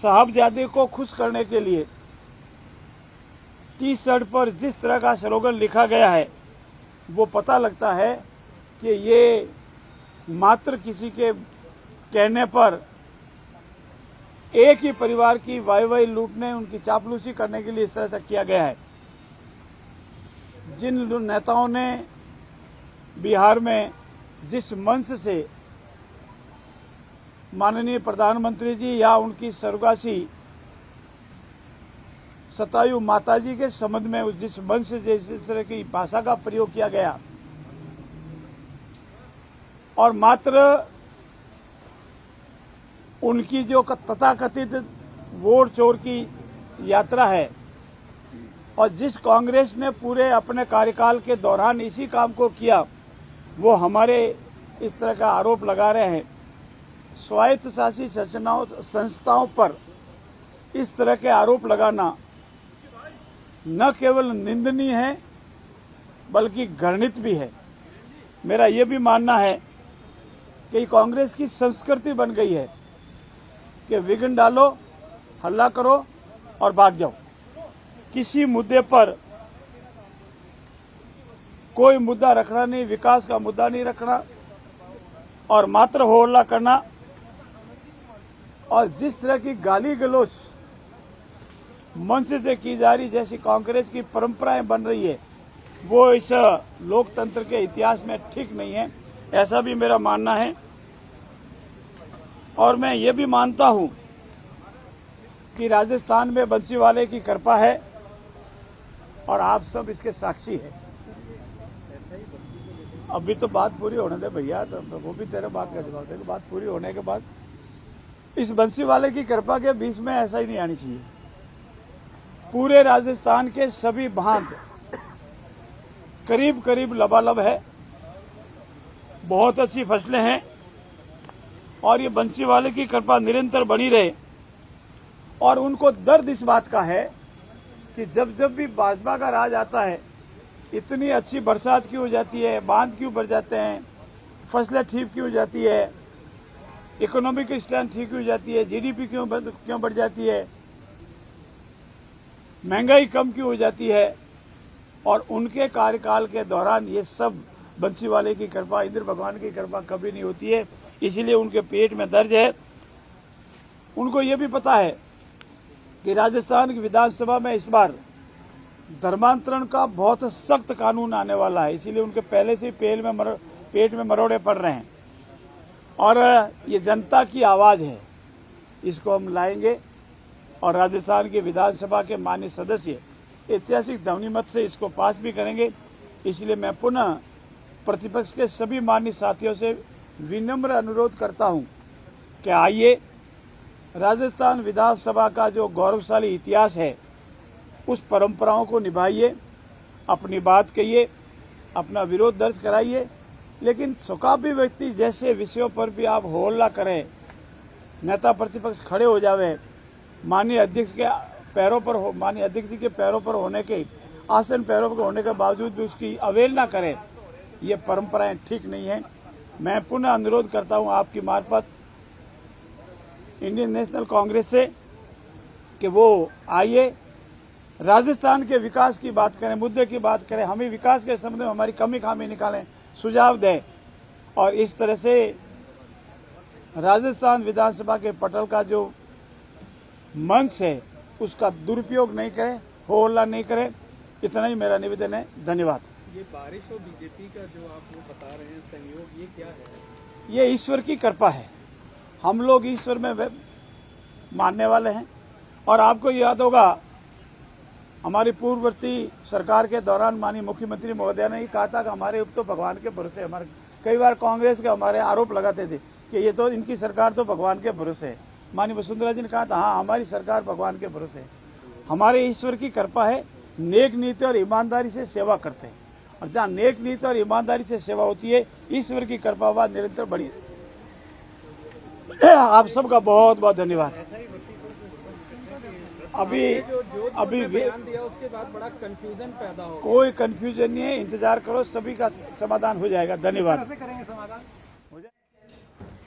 साहबजादे को खुश करने के लिए टी शर्ट पर जिस तरह का स्लोगन लिखा गया है, वो पता लगता है कि ये मात्र किसी के कहने पर एक ही परिवार की वाई लूटने, उनकी चापलूसी करने के लिए इस तरह से किया गया है। जिन नेताओं ने बिहार में जिस मंच से माननीय प्रधानमंत्री जी या उनकी स्वर्गवासी सतायु माताजी के संबंध में जिस मंच से जिस तरह की भाषा का प्रयोग किया गया और मात्र उनकी जो तथाकथित वोट चोर की यात्रा है और जिस कांग्रेस ने पूरे अपने कार्यकाल के दौरान इसी काम को किया, वो हमारे इस तरह का आरोप लगा रहे हैं। स्वायत्त शासी संस्थाओं पर इस तरह के आरोप लगाना न केवल निंदनीय है बल्कि घृणित भी है। मेरा ये भी मानना है कि कांग्रेस की संस्कृति बन गई है कि विघ्न डालो, हल्ला करो और भाग जाओ। किसी मुद्दे पर कोई मुद्दा रखना नहीं, विकास का मुद्दा नहीं रखना और मात्र हो हल्ला करना। और जिस तरह की गाली गलौज मंच से की जा रही, जैसी कांग्रेस की परंपराएं बन रही है, वो इस लोकतंत्र के इतिहास में ठीक नहीं है, ऐसा भी मेरा मानना है। और मैं ये भी मानता हूं कि राजस्थान में बंसीवाले की कृपा है और आप सब इसके साक्षी हैं। अभी तो बात पूरी होने दे भैया, तो वो भी तेरे बात का जवाब देगा। बात पूरी होने के बाद इस बंसीवाले की कृपा के बीच में ऐसा ही नहीं आनी चाहिए। पूरे राजस्थान के सभी बांध करीब करीब लबालब है, बहुत अच्छी फसलें हैं और ये बंसीवाले की कृपा निरंतर बनी रहे। और उनको दर्द इस बात का है कि जब जब भी भाजपा का राज आता है, इतनी अच्छी बरसात क्यों हो जाती है, बांध क्यों बढ़ जाते हैं, फसलें ठीक क्यों हो जाती है, इकोनॉमिक स्ट्रेंथ ठीक हो जाती है, जीडीपी क्यों बढ़ जाती है, महंगाई कम क्यों हो जाती है। और उनके कार्यकाल के दौरान ये सब बंसीवाले की कृपा, इंद्र भगवान की कृपा कभी नहीं होती है, इसीलिए उनके पेट में दर्द है। उनको ये भी पता है कि राजस्थान की विधानसभा में इस बार धर्मांतरण का बहुत सख्त कानून आने वाला है, इसीलिए उनके पहले से पेट में मरोड़े पड़ रहे हैं। और ये जनता की आवाज है, इसको हम लाएंगे और राजस्थान की विधानसभा के माननीय सदस्य ऐतिहासिक ध्वनिमत से इसको पास भी करेंगे। इसलिए मैं पुनः प्रतिपक्ष के सभी माननीय साथियों से विनम्र अनुरोध करता हूं कि आइए, राजस्थान विधानसभा का जो गौरवशाली इतिहास है उस परंपराओं को निभाइए, अपनी बात कहिए, अपना विरोध दर्ज कराइए, लेकिन स्वकाव्य व्यक्ति जैसे विषयों पर भी आप हो हल्ला करें, नेता प्रतिपक्ष खड़े हो जावे, माननीय अध्यक्ष के पैरों पर हो, माननीय अध्यक्ष जी के पैरों पर होने के, आसन पैरों पर होने के बावजूद भी उसकी अवहेलना करें, ये परंपराएं ठीक नहीं है। मैं पुनः अनुरोध करता हूं आपकी मार्फत इंडियन नेशनल कांग्रेस से कि वो आइए, राजस्थान के विकास की बात करें, मुद्दे की बात करें, हमें विकास के संबंध में हमारी कमी खामी निकालें, सुझाव दें और इस तरह से राजस्थान विधानसभा के पटल का जो मंच है उसका दुरुपयोग नहीं करें, हो हल्ला नहीं करें। इतना ही मेरा निवेदन है। धन्यवाद। ये बारिश और बीजेपी का जो आप बता रहे हैं संयोग, ये क्या है? ये ईश्वर की कृपा है। हम लोग ईश्वर में मानने वाले हैं। और आपको याद होगा, हमारी पूर्ववर्ती सरकार के दौरान माननीय मुख्यमंत्री महोदय ने ही कहा था कि हमारे उप तो भगवान के भरोसे। हमारे कई बार कांग्रेस के हमारे आरोप लगाते थे कि ये तो इनकी सरकार तो भगवान के भरोसे है। माननीय वसुंधरा जी ने कहा था, हाँ, हमारी सरकार भगवान के भरोसे है। हमारे ईश्वर की कृपा है, नेक नीति और ईमानदारी से सेवा करते हैं और जहाँ नेक नीति और ईमानदारी से सेवा होती है, ईश्वर की कृपा बाद निरंतर बढ़ी। आप सबका बहुत बहुत धन्यवाद। अभी बयान दिया उसके बाद बड़ा कंफ्यूजन पैदा हो, कोई कंफ्यूजन नहीं है, इंतजार करो, सभी का समाधान हो जाएगा। धन्यवाद।